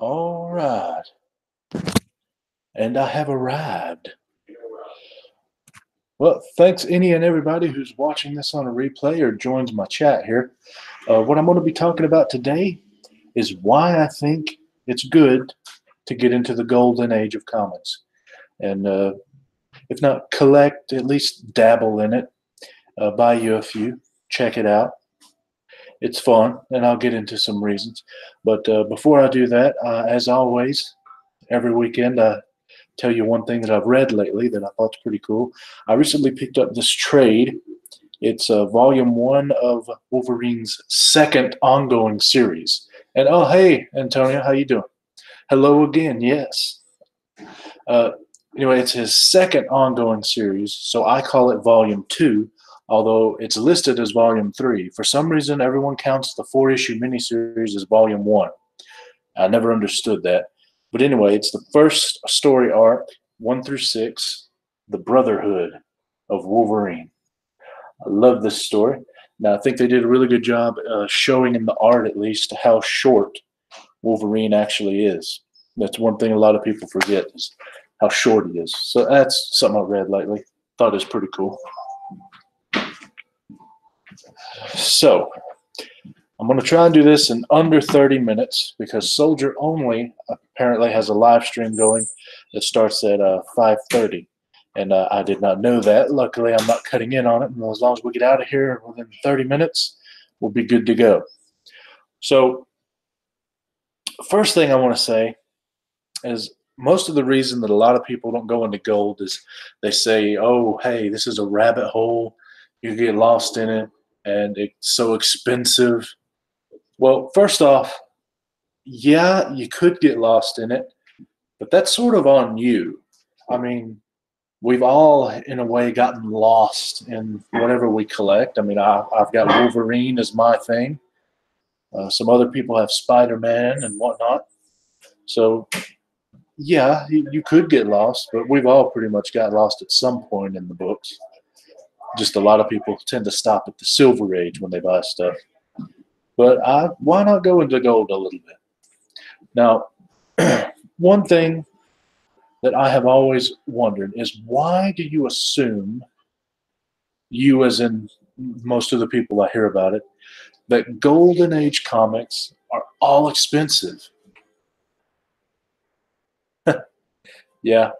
All right. And I have arrived. Well, thanks any and everybody who's watching this on a replay or joins my chat here. What I'm going to be talking about today is why I think it's good to get into the golden age of comics. And if not collect, at least dabble in it. Buy you a few. Check it out. It's fun, and I'll get into some reasons. But before I do that, as always, every weekend I tell you one thing that I've read lately that I thought's pretty cool. I recently picked up this trade. It's volume 1 of Wolverine's second ongoing series. And oh, hey, Antonio, how you doing? Hello again. Yes. Anyway, it's his second ongoing series, so I call it volume 2, although it's listed as volume 3. For some reason, everyone counts the 4-issue miniseries as volume 1. I never understood that. But anyway, it's the first story arc, 1 through 6, The Brotherhood of Wolverine. I love this story. Now, I think they did a really good job showing in the art, at least, how short Wolverine actually is. That's one thing a lot of people forget, is how short he is. So that's something I read lately. Thought it was pretty cool. So I'm going to try and do this in under 30 minutes because Soldier Only apparently has a live stream going that starts at 5:30. And I did not know that. Luckily, I'm not cutting in on it. And as long as we get out of here within 30 minutes, we'll be good to go. So first thing I want to say is most of the reason that a lot of people don't go into gold is they say, oh, hey, this is a rabbit hole. You get lost in it, and it's so expensive. Well, first off, yeah, you could get lost in it, but that's sort of on you. I mean, we've all, in a way, gotten lost in whatever we collect. I mean, I've got Wolverine as my thing. Some other people have Spider-Man and whatnot. So, yeah, you could get lost, but we've all pretty much got lost at some point in the books. Just a lot of people tend to stop at the Silver Age when they buy stuff. But why not go into gold a little bit? Now, one thing that I have always wondered is why do you assume, you as in most of the people I hear about it, that Golden Age comics are all expensive? Yeah,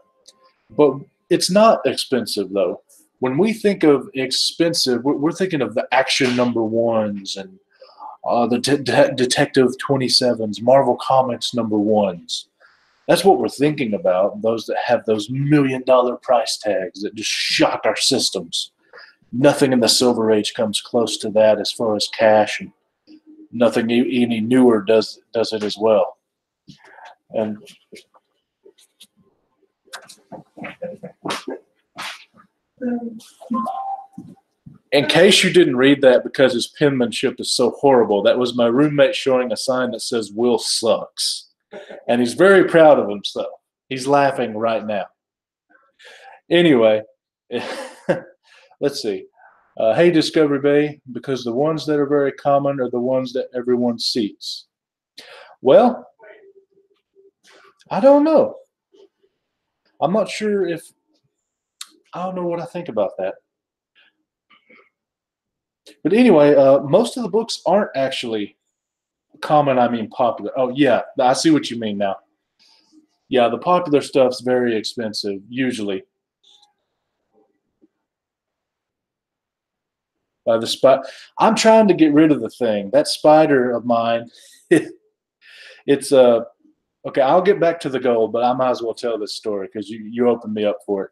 but it's not expensive though. When we think of expensive, we're thinking of the Action #1s and the Detective 27s, Marvel Comics #1s. That's what we're thinking about, those that have those $1 million price tags that just shock our systems. Nothing in the Silver Age comes close to that as far as cash, and nothing any newer does it as well. And in case you didn't read that because his penmanship is so horrible, that was my roommate showing a sign that says Will sucks. And he's very proud of himself. He's laughing right now. Anyway, let's see. Hey, Discovery Bay, because the ones that are very common are the ones that everyone sees. Well, I don't know. I'm not sure if, I don't know what I think about that. But anyway, most of the books aren't actually common, I mean popular. Oh, yeah, I see what you mean now. Yeah, the popular stuff's very expensive, usually. I'm trying to get rid of the thing. That spider of mine, it's okay, I'll get back to the gold, but I might as well tell this story because you opened me up for it.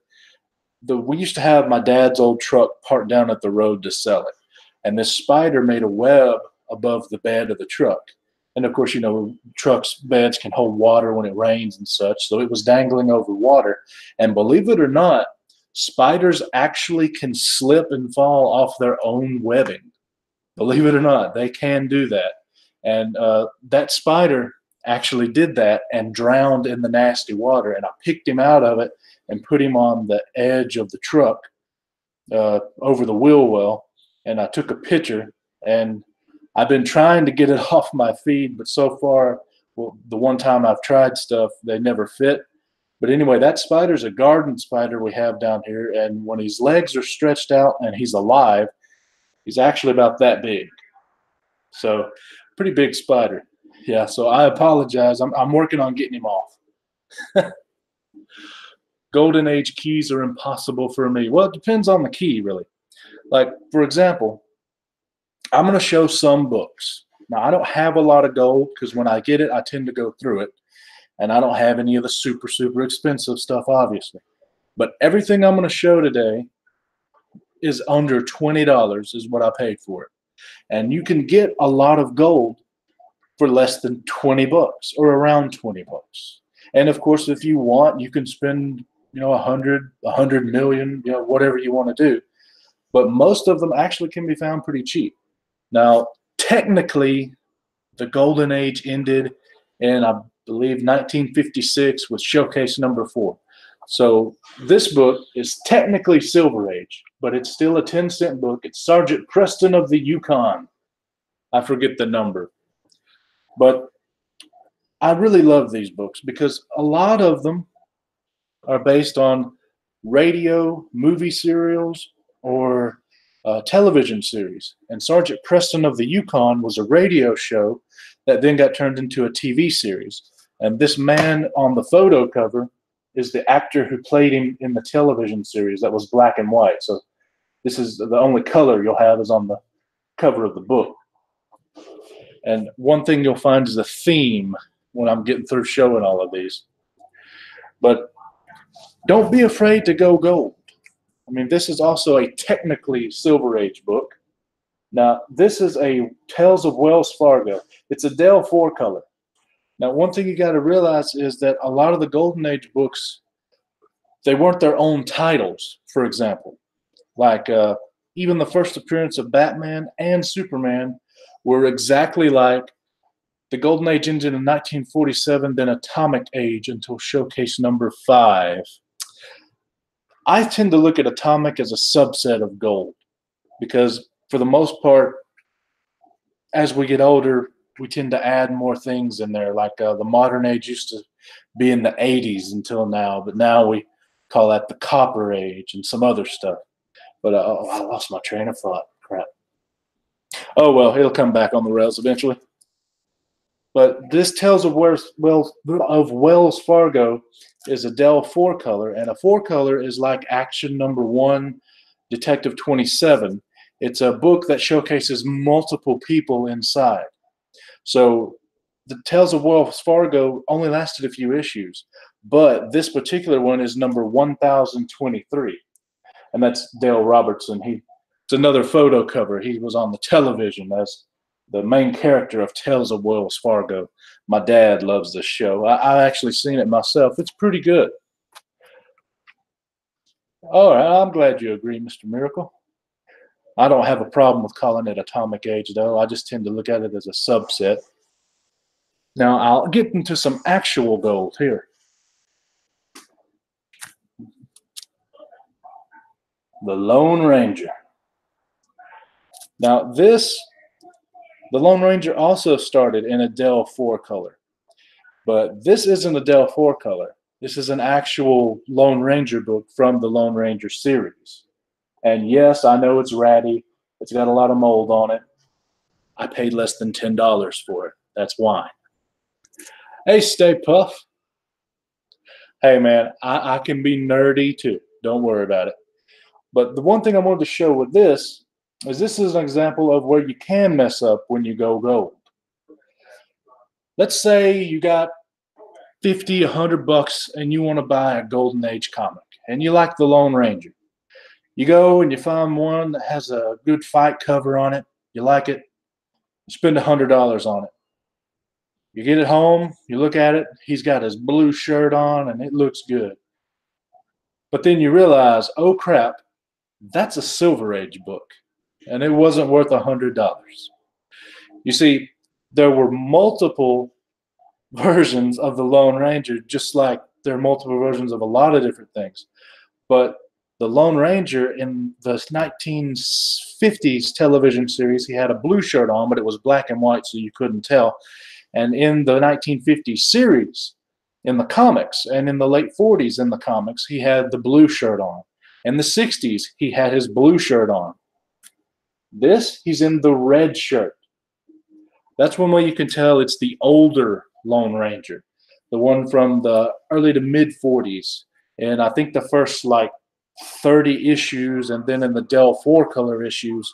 We used to have my dad's old truck parked down at the road to sell it. And this spider made a web above the bed of the truck. And of course, you know, trucks' beds can hold water when it rains and such. So it was dangling over water. And believe it or not, spiders actually can slip and fall off their own webbing. Believe it or not, they can do that. And that spider actually did that and drowned in the nasty water. And I picked him out of it and put him on the edge of the truck over the wheel well. And I took a picture, and I've been trying to get it off my feed, but so far Well, the one time I've tried stuff, they never fit. But anyway, that spider's a garden spider we have down here, and when his legs are stretched out and he's alive, he's actually about that big. So, pretty big spider. Yeah, so I apologize. I'm working on getting him off. Golden Age keys are impossible for me. Well, it depends on the key, really. Like, for example, I'm going to show some books. Now, I don't have a lot of gold because when I get it, I tend to go through it. And I don't have any of the super, super expensive stuff, obviously. But everything I'm going to show today is under $20 is what I paid for it. And you can get a lot of gold for less than 20 bucks or around 20 bucks. And of course, if you want, you can spend, 100 million, whatever you want to do. But most of them actually can be found pretty cheap. Now, technically, the Golden Age ended in, I believe, 1956 with showcase number 4. So this book is technically Silver Age, but it's still a 10-cent book. It's Sergeant Preston of the Yukon. I forget the number. But I really love these books because a lot of them are based on radio, movie serials, or television series. And Sergeant Preston of the Yukon was a radio show that then got turned into a TV series. And this man on the photo cover is the actor who played him in the television series that was black and white. So this is the only color you'll have is on the cover of the book. And one thing you'll find is a theme when I'm getting through showing all of these. But don't be afraid to go gold. I mean, this is also a technically Silver Age book. Now, this is a Tales of Wells Fargo. It's a Dell 4-color. Now, one thing you got to realize is that a lot of the Golden Age books, they weren't their own titles, for example. Like even the first appearance of Batman and Superman were exactly like the Golden Age ended in 1947, then Atomic Age until showcase number 5. I tend to look at Atomic as a subset of gold because for the most part, as we get older, we tend to add more things in there. Like the modern age used to be in the 80s until now, but now we call that the Copper Age and some other stuff. But I lost my train of thought. Crap. Oh, well, it'll come back on the rails eventually. But this Tales of Wells Fargo is a Dell 4-color, and a 4-color is like Action Number 1, Detective 27. It's a book that showcases multiple people inside. So the Tales of Wells Fargo only lasted a few issues, but this particular one is number 1023, and that's Dale Robertson. It's another photo cover. He was on the television as the main character of Tales of Wells Fargo. My dad loves this show. I've actually seen it myself. It's pretty good. All right, I'm glad you agree, Mr. Miracle. I don't have a problem with calling it Atomic Age, though. I just tend to look at it as a subset. Now, I'll get into some actual gold here. The Lone Ranger. Now, the Lone Ranger also started in a Dell 4-color. But this isn't a Dell 4-color. This is an actual Lone Ranger book from the Lone Ranger series. And yes, I know it's ratty. It's got a lot of mold on it. I paid less than $10 for it. That's why. Hey, Stay Puff. Hey, man, I can be nerdy too. Don't worry about it. But the one thing I wanted to show with this is an example of where you can mess up when you go gold. Let's say you got 50, 100 bucks and you want to buy a Golden Age comic and you like the Lone Ranger. You go and you find one that has a good fight cover on it. You like it. You spend $100 on it. You get it home. You look at it. He's got his blue shirt on and it looks good. But then you realize, oh crap, that's a Silver Age book. And it wasn't worth $100. You see, there were multiple versions of the Lone Ranger, just like there are multiple versions of a lot of different things. But the Lone Ranger in the 1950s television series, he had a blue shirt on, but it was black and white, so you couldn't tell. And in the 1950s series, in the comics, and in the late 40s in the comics, he had the blue shirt on. In the 60s, he had his blue shirt on. This, he's in the red shirt. That's one way you can tell it's the older Lone Ranger, the one from the early to mid 40s. And I think the first like 30 issues, and then in the Dell 4-color issues,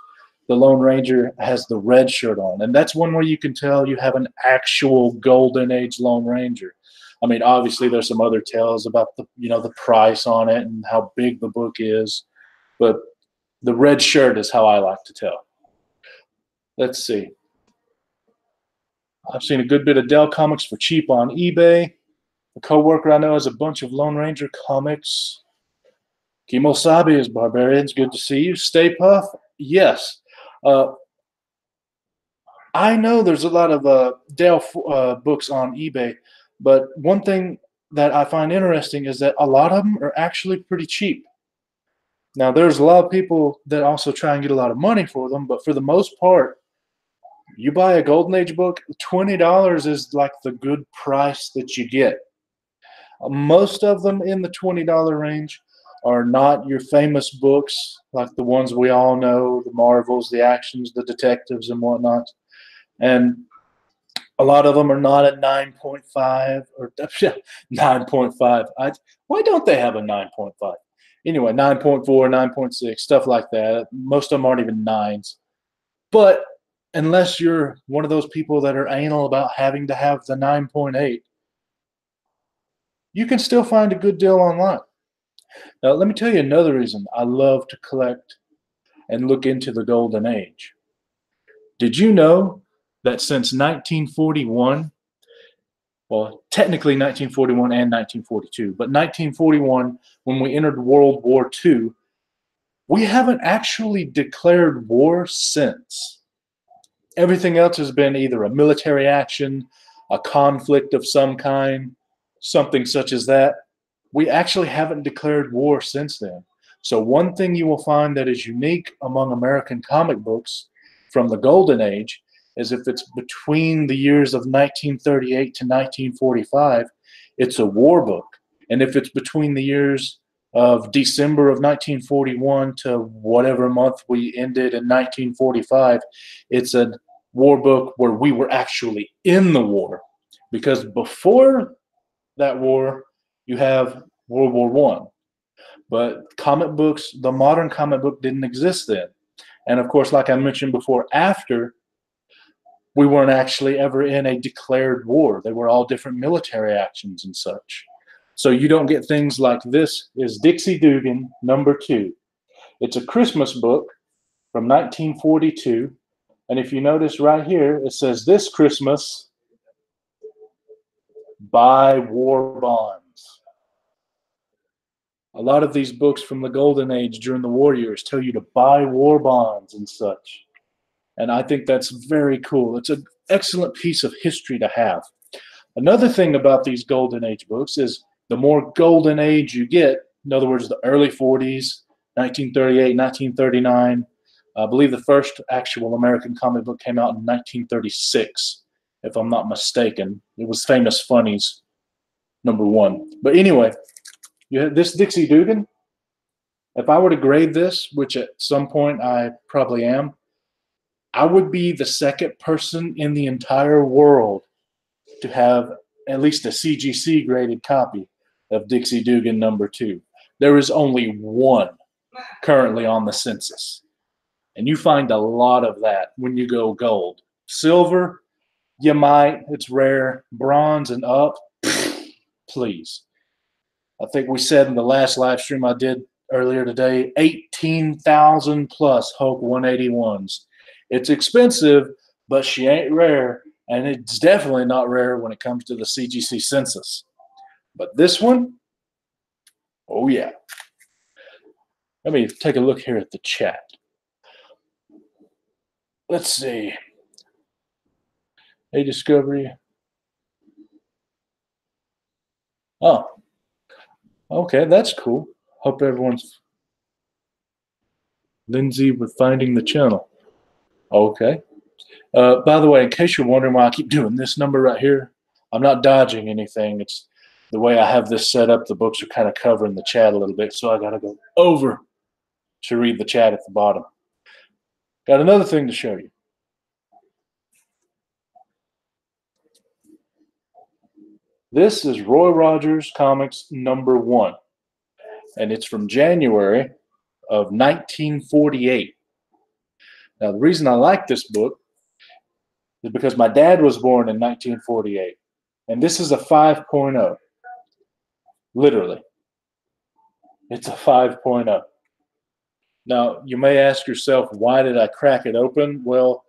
the Lone Ranger has the red shirt on. And that's one way you can tell you have an actual Golden Age Lone Ranger. I mean, obviously there's some other tells about the, you know, the price on it and how big the book is, but the red shirt is how I like to tell. Let's see. I've seen a good bit of Dell comics for cheap on eBay. A coworker I know has a bunch of Lone Ranger comics. Kimosabi is Barbarians. Good to see you. Stay Puff. Yes. I know there's a lot of Dell books on eBay, but one thing that I find interesting is that a lot of them are actually pretty cheap. Now, there's a lot of people that also try and get a lot of money for them, but for the most part, you buy a Golden Age book, $20 is like the good price that you get. Most of them in the $20 range are not your famous books, like the ones we all know, the Marvels, the actions, the detectives, and whatnot. And a lot of them are not at 9.5 or 9.5. Why don't they have a 9.5? Anyway, 9.4, 9.6, stuff like that. Most of them aren't even 9s. But unless you're one of those people that are anal about having to have the 9.8, you can still find a good deal online. Now, let me tell you another reason I love to collect and look into the Golden Age. Did you know that since 1941, well, technically 1941 and 1942, but 1941, when we entered World War II, we haven't actually declared war since. Everything else has been either a military action, a conflict of some kind, something such as that. We actually haven't declared war since then. So one thing you will find that is unique among American comic books from the Golden Age is if it's between the years of 1938 to 1945, it's a war book. And if it's between the years of December of 1941 to whatever month we ended in 1945, it's a war book where we were actually in the war. Because before that war, you have World War I. But comic books, the modern comic book didn't exist then. And of course, like I mentioned before, after, we weren't actually ever in a declared war. They were all different military actions and such. So you don't get things like this is Dixie Dugan #2. It's a Christmas book from 1942. And if you notice right here, it says this Christmas, buy war bonds. A lot of these books from the Golden Age during the war years tell you to buy war bonds and such. And I think that's very cool. It's an excellent piece of history to have. Another thing about these Golden Age books is the more Golden Age you get, in other words, the early 40s, 1938, 1939, I believe the first actual American comic book came out in 1936, if I'm not mistaken. It was Famous Funnies #1. But anyway, you have this Dixie Dugan. If I were to grade this, which at some point I probably am, I would be the second person in the entire world to have at least a CGC graded copy of Dixie Dugan #2. There is only one currently on the census. And you find a lot of that when you go gold. Silver, you might, it's rare. Bronze and up, please. I think we said in the last live stream I did earlier today, 18,000 plus Hulk 181s. It's expensive, but she ain't rare, and it's definitely not rare when it comes to the CGC census. But this one, oh yeah. Let me take a look here at the chat. Let's see. A Discovery. Oh, okay, that's cool. Hope everyone's Lindsay with finding the channel. Okay. By the way, in case you're wondering why I keep doing this number right here, I'm not dodging anything. It's the way I have this set up. The books are kind of covering the chat a little bit, so I got to go over to read the chat at the bottom. Got another thing to show you. This is Roy Rogers Comics #1, and it's from January of 1948. Now, the reason I like this book is because my dad was born in 1948, and this is a 5.0. Literally, it's a 5.0. Now, you may ask yourself, why did I crack it open? Well,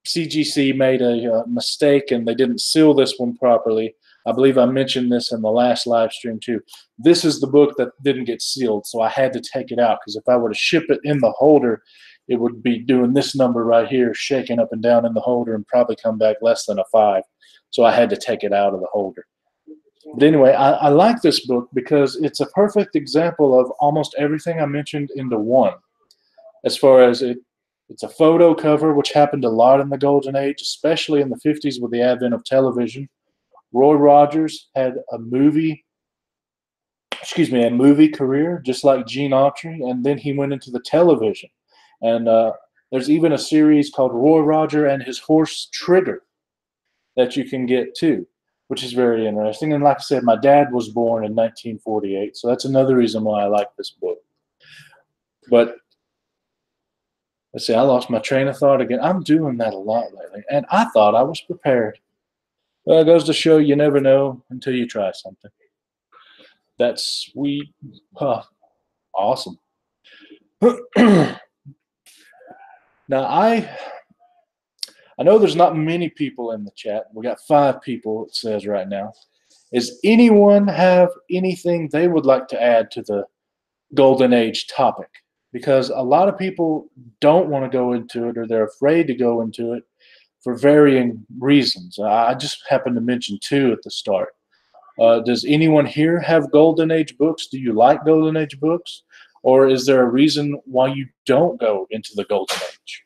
CGC made a mistake and they didn't seal this one properly. I believe I mentioned this in the last live stream too. This is the book that didn't get sealed, so I had to take it out because if I were to ship it in the holder, it would be doing this number right here, shaking up and down in the holder and probably come back less than a 5. So I had to take it out of the holder. But anyway, I like this book because it's a perfect example of almost everything I mentioned into one. As far as it's a photo cover, which happened a lot in the Golden Age, especially in the 50s with the advent of television. Roy Rogers had a movie career, just like Gene Autry, and then he went into the television. And there's even a series called Roy Rogers and His Horse Trigger that you can get too, which is very interesting. And like I said, my dad was born in 1948, so that's another reason why I like this book. But let's see, I lost my train of thought again. I'm doing that a lot lately, and I thought I was prepared. Well, it goes to show you never know until you try something. That's sweet. Awesome. Now, I know there's not many people in the chat. We got 5 people, it says right now. Does anyone have anything they would like to add to the Golden Age topic? Because a lot of people don't want to go into it or they're afraid to go into it for varying reasons. I just happened to mention 2 at the start. Does anyone here have Golden Age books? Do you like Golden Age books? Or is there a reason why you don't go into the Golden Age?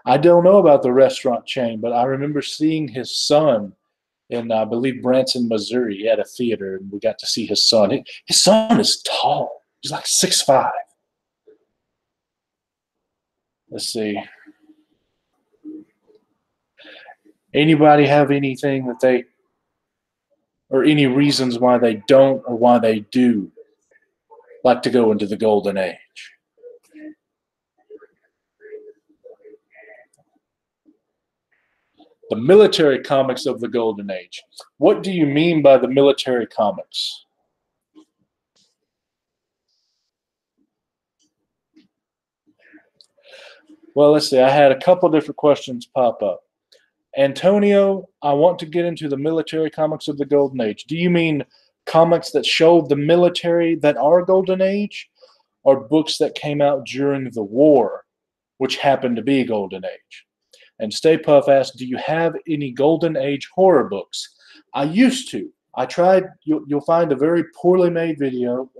I don't know about the restaurant chain, but I remember seeing his son in, I believe, Branson, Missouri. He had a theater, and we got to see his son. His son is tall. He's like 6'5". Let's see. Anybody have anything that they, or any reasons why they don't or why they do like to go into the Golden Age? The military comics of the Golden Age. What do you mean by the military comics? Well, let's see. I had a couple different questions pop up. Antonio, I want to get into the military comics of the Golden Age. Do you mean comics that showed the military that are Golden Age, or books that came out during the war, which happened to be Golden Age? And Stay Puff asked, do you have any Golden Age horror books? I used to. I tried. You'll find a very poorly made video.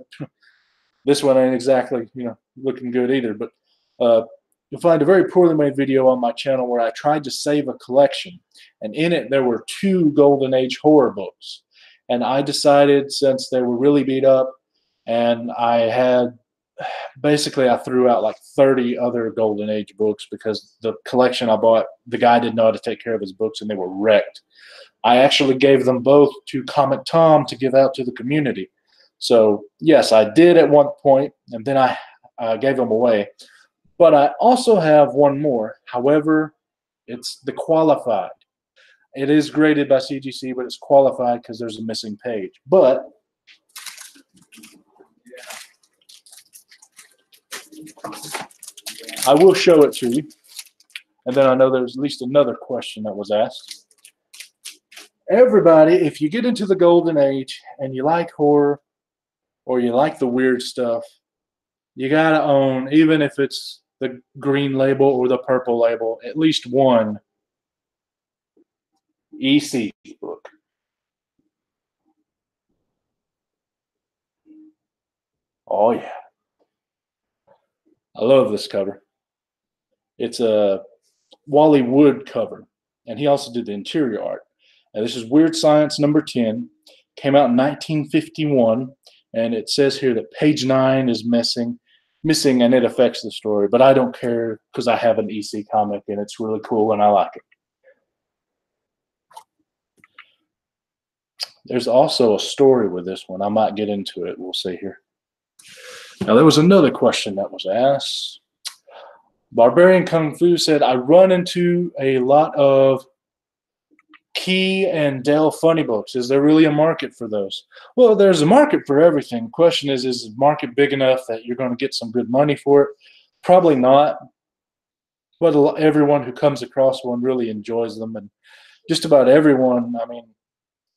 This one ain't exactly, looking good either, but you'll find a very poorly made video on my channel where I tried to save a collection, and in it there were 2 Golden Age horror books. And I decided, since they were really beat up, and I threw out like 30 other Golden Age books because the collection I bought, the guy didn't know how to take care of his books and they were wrecked. I actually gave them both to Comic Tom to give out to the community. So yes, I did at one point, and then I gave them away. But I also have one more. However, it's the qualified. It is graded by CGC, but it's qualified because there's a missing page. But I will show it to you. And then I know there's at least another question that was asked. Everybody, if you get into the Golden Age and you like horror or you like the weird stuff, you got to own, even if it's the green label or the purple label, at least one EC book. Oh, yeah. I love this cover. It's a Wally Wood cover, and he also did the interior art. And this is Weird Science number 10. Came out in 1951, and it says here that page 9 is missing, and it affects the story. But I don't care because I have an EC comic, and it's really cool, and I like it. There's also a story with this one. I might get into it. We'll see here. Now, there was another question that was asked. Barbarian Kung Fu said, I run into a lot of Key and Dell funny books. Is there really a market for those? Well, there's a market for everything. Question is the market big enough that you're going to get some good money for it? Probably not. But everyone who comes across one really enjoys them. And just about everyone, I mean,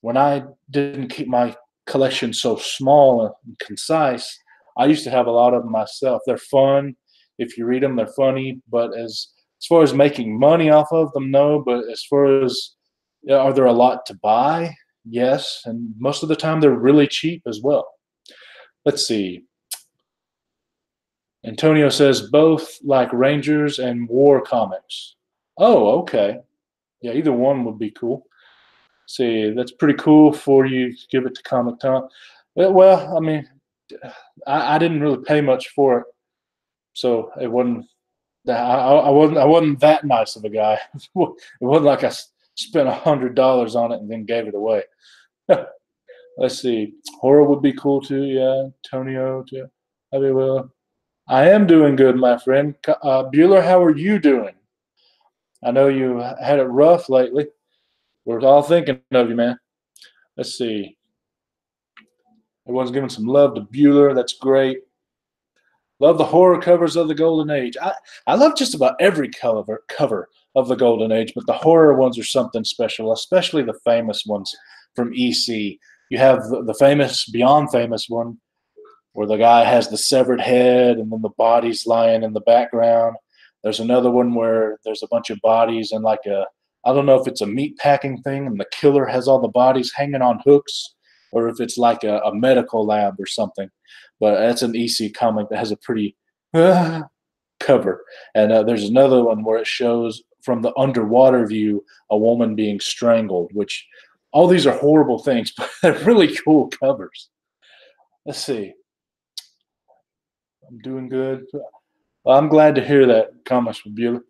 when I didn't keep my collection so small and concise, I used to have a lot of them myself. They're fun. If you read them, they're funny. But as far as making money off of them, no. But as far as are there a lot to buy? Yes. And most of the time, they're really cheap as well. Let's see. Antonio says both like Rangers and War comics. Oh, okay. Yeah, either one would be cool. See, that's pretty cool for you to give it to Comic Tom. Well, I mean, I didn't really pay much for it, so it wasn't. I wasn't that nice of a guy. It wasn't like I spent $100 on it and then gave it away. Let's see, horror would be cool too. Yeah, Antonio too. I mean, well, I am doing good, my friend. Bueller, how are you doing? I know you had it rough lately. We're all thinking of you, man. Let's see. Everyone's giving some love to Bueller. That's great. Love the horror covers of the Golden Age. I love just about every cover of the Golden Age, but the horror ones are something special, especially the famous ones from EC. You have the famous, beyond famous one, where the guy has the severed head and then the body's lying in the background. There's another one where there's a bunch of bodies and like I don't know if it's a meat packing thing and the killer has all the bodies hanging on hooks or if it's like a medical lab or something. But that's an EC comic that has a pretty cover. And there's another one where it shows from the underwater view a woman being strangled, which all these are horrible things, but they're really cool covers. Let's see. I'm doing good. Well, I'm glad to hear that comments from Bueller.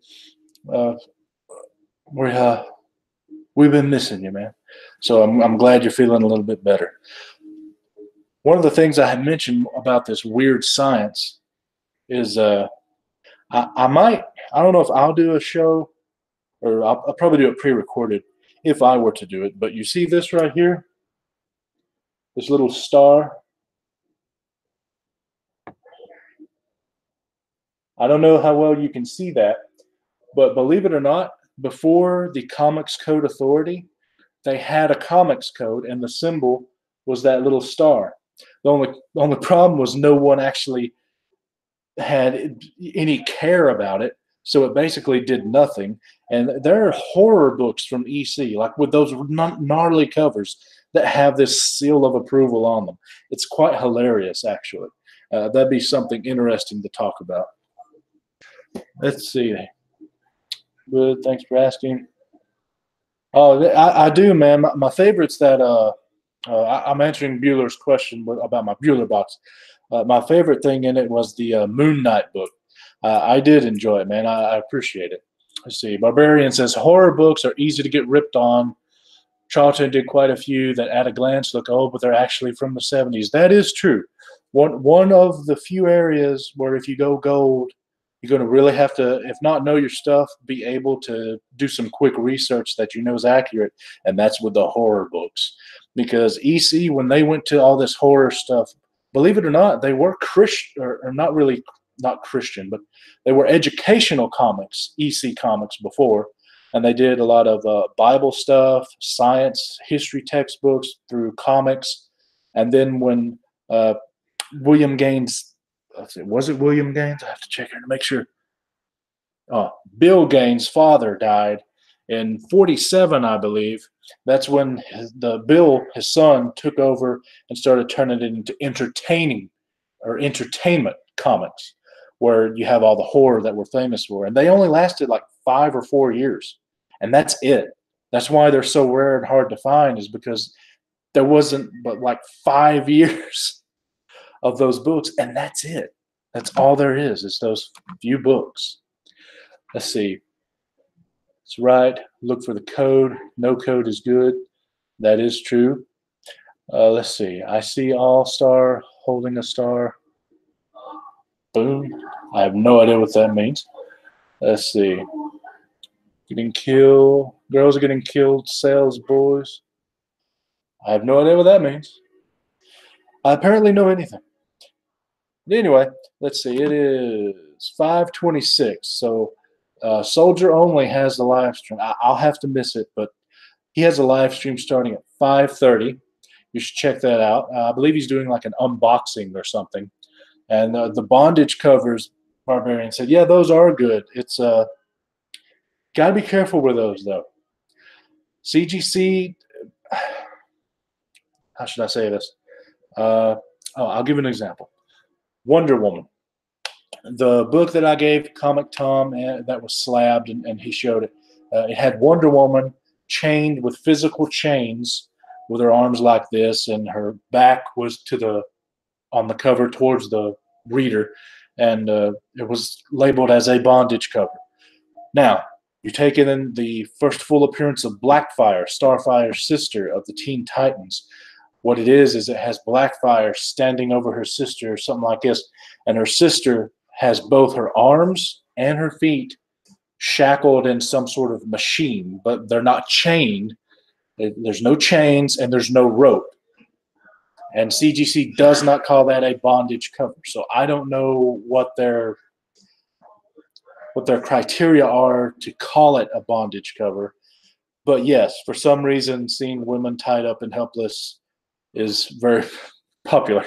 We've been missing you, man. So I'm glad you're feeling a little bit better. One of the things I had mentioned about this weird science is I don't know if I'll do a show or I'll probably do it pre-recorded if I were to do it. But you see this right here, this little star. I don't know how well you can see that, but believe it or not, before the Comics Code Authority, they had a comics code, and the symbol was that little star. The only problem was no one actually had any care about it, so it basically did nothing. And there are horror books from EC, like with those gnarly covers that have this seal of approval on them. It's quite hilarious, actually. That'd be something interesting to talk about. Let's see. Good. Thanks for asking. Oh, I do, man. My favorite's that I'm answering Bueller's question about my Bueller box. My favorite thing in it was the Moon Knight book. I did enjoy it, man. I appreciate it. Let's see. Barbarian says horror books are easy to get ripped on. Charlton did quite a few that at a glance look old, but they're actually from the 70s. That is true. One of the few areas where if you go gold, you're going to really have to, if not know your stuff, be able to do some quick research that you know is accurate, and that's with the horror books. Because EC, when they went to all this horror stuff, believe it or not, they were Christian, or not really, not Christian, but they were educational comics, EC comics before, and they did a lot of Bible stuff, science, history textbooks through comics, and then when William Gaines, let's see, was it William Gaines? I have to check here to make sure. Oh, Bill Gaines' father died in 47, I believe. That's when his son, took over and started turning it into entertainment comics, where you have all the horror that we're famous for. And they only lasted like 5 or 4 years. And that's it. That's why they're so rare and hard to find, is because there wasn't but like 5 years of those books, and that's it. That's all there is. It's those few books. Let's see. It's right. Look for the code. No code is good. That is true. Let's see. I see All-Star holding a star. Boom. I have no idea what that means. Let's see. Getting killed. Girls are getting killed. Sales boys. I have no idea what that means. I apparently know anything. Anyway, let's see. It is 5:26. So Soldier Only has the live stream. I'll have to miss it, but he has a live stream starting at 5:30. You should check that out. I believe he's doing like an unboxing or something. And the bondage covers, Barbarian said, yeah, those are good. It's got to be careful with those, though. CGC, how should I say this? I'll give an example. Wonder Woman. The book that I gave Comic Tom that was slabbed, and he showed it. It had Wonder Woman chained with physical chains with her arms like this, and her back was on the cover towards the reader, and it was labeled as a bondage cover. Now, you take in the first full appearance of Blackfire, Starfire's sister of the Teen Titans. What it is it has Blackfire standing over her sister, or something like this, and her sister has both her arms and her feet shackled in some sort of machine, but they're not chained. There's no chains and there's no rope. And CGC does not call that a bondage cover. So I don't know what their criteria are to call it a bondage cover. But yes, for some reason, seeing women tied up and helpless is very popular.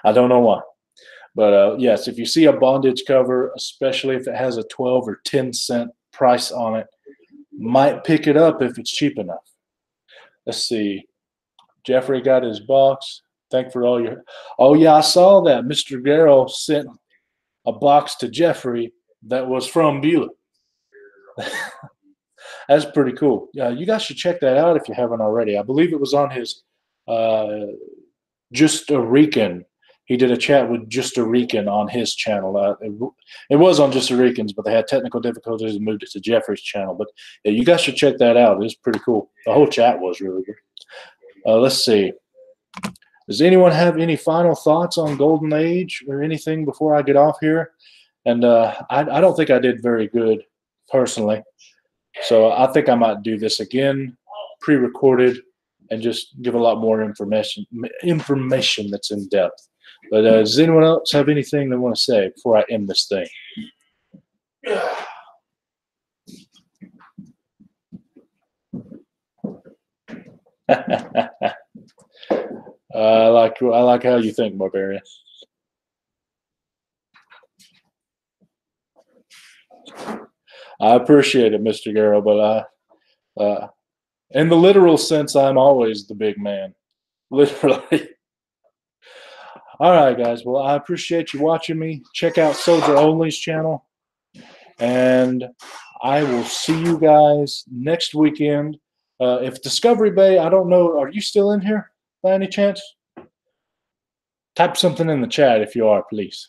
I don't know why. But yes, if you see a bondage cover, especially if it has a 12 or 10 cent price on it, might pick it up if it's cheap enough. Let's see. Jeffrey got his box. Thank for all your. Oh yeah, I saw that. Mr. Garrow sent a box to Jeffrey that was from Beulah. That's pretty cool. You guys should check that out if you haven't already. I believe it was on his Just a Rican. He did a chat with Just a Rican on his channel. It was on Just a Rican's, but they had technical difficulties and moved it to Jeffrey's channel. But yeah, you guys should check that out. It's pretty cool. The whole chat was really good. Let's see. Does anyone have any final thoughts on Golden Age or anything before I get off here? And I don't think I did very good personally. So I think I might do this again, pre-recorded, and just give a lot more information that's in depth. But does anyone else have anything they want to say before I end this thing? I like how you think, Barbarian. I appreciate it, Mr. Garrow, but in the literal sense, I'm always the big man, literally. All right, guys. Well, I appreciate you watching me. Check out Soldier Only's channel, and I will see you guys next weekend. If Discovery Bay, I don't know, are you still in here by any chance? Type something in the chat if you are, please.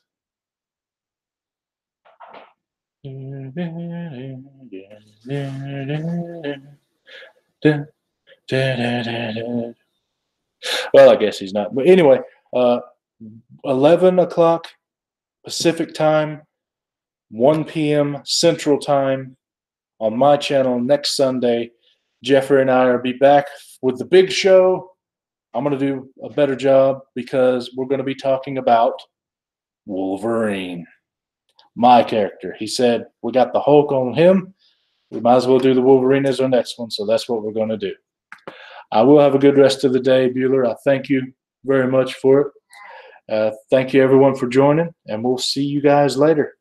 Well, I guess he's not. But anyway, 11 o'clock Pacific time, 1 p.m. Central time on my channel next Sunday. Jeffrey and I will be back with the big show. I'm going to do a better job because we're going to be talking about Wolverine, my character. He said we got the Hulk on him. We might as well do the Wolverine as our next one, so that's what we're going to do. I will have a good rest of the day, Bueller. I thank you very much for it. Thank you, everyone, for joining, and we'll see you guys later.